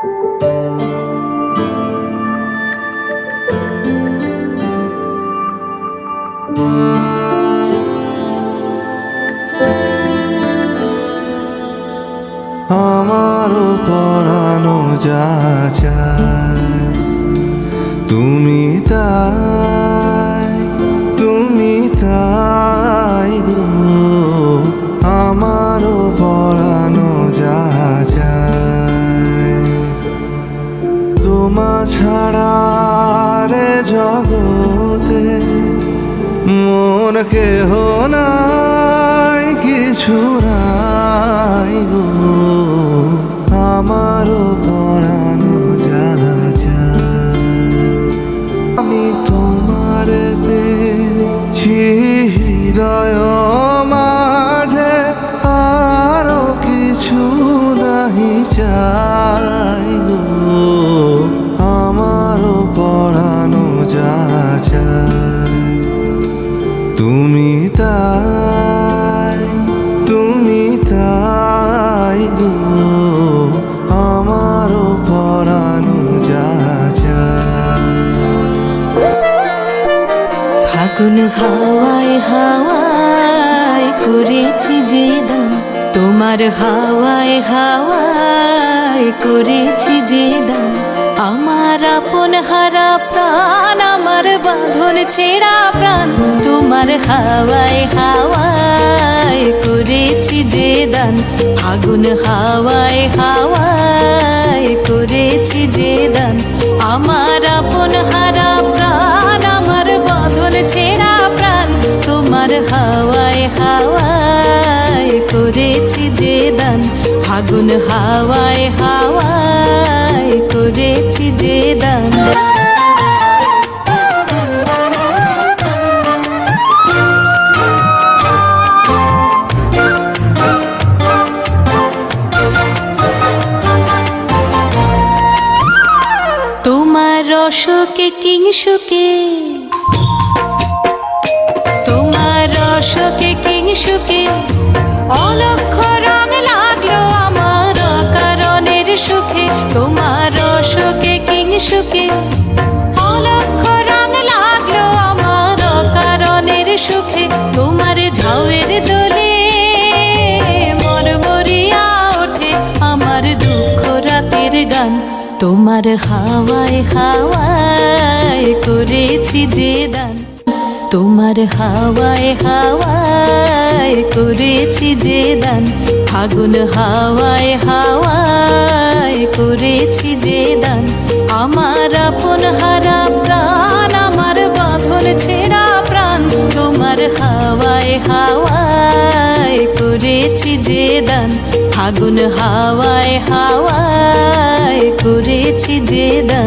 আমারও পরানো যা চায় তুমি তাই গো। আমারও পরানো যা চায় তোমা ছাড়া রে জগতে মোর কেহ নাই, কিছু নাই গো। আমারও পরানো যা চায় আমি তোমার পেয়েছি হৃদয় মাঝে, আরো কিছু নাহি চাই গো। আমারও পরানো যা চায় তুমি তাই গো। আমারও পরানো যা চায়। ফাগুন হাওয়ায় হাওয়ায় করেছি যে দান, তোমার হাওয়ায় হাওয়ায় করেছি যে দান। আমার আপন হারা প্রাণ, আমার বাঁধন ছেঁড়া প্রাণ, তোমার হাওয়ায় হাওয়ায় করেছি যে দান। ফাগুন হাওয়ায় হাওয়ায় করেছি যে দান। আমার আপন হারা প্রাণ, আমার বাঁধন ছেঁড়া প্রাণ, তোমার হাওয়ায় হাওয়ায় করেছি যে দান। ফাগুন হাওয়ায় হাওয়ায় করেছি যে দান। তোমার রসকে কিংসুকে, তোমার রসকে কিংসুকে অলক্ষ রং লাগলো আমার কারণের সুখে। তোমার রসকে কিংসুকে অলক্ষ রং লাগলো আমার কারণের সুখে। তোমার ঝাউয়ের দোলে মরমরিয়া ওঠে আমার দুঃখ রাতের গান। তোমার হাওয়ায় হাওয়ায় করেছি যে দান, তোমার হাওয়ায় হাওয়ায় করেছি যে দান। ফাগুন হাওয়ায় হাওয়ায় করেছি যে দান। আমার আপন হারা প্রাণ, আমার বাঁধন ছেঁড়া প্রাণ, তোমার হাওয়ায় হাওয়ায় করেছি যে দান। ফাগুন হাওয়ায় হাওয়ায় করেছি যে দান।